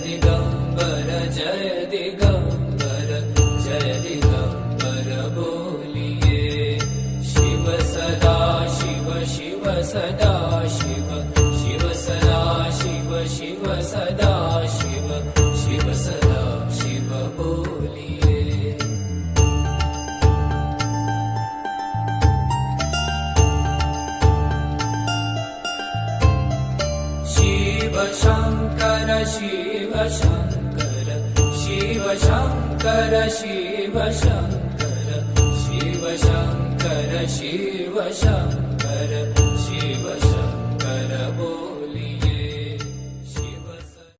दिगंबर जय दिगंबर जय दिगंबर बोलिए। शिव सदा शिव शिव सदा शिव शिव सदा शिव शिव सदा शिव शिव सदा शिव बोलिए। शिव शंकर शिव शंकर शिव शंकर शिव शंकर शिव शंकर शिव शंकर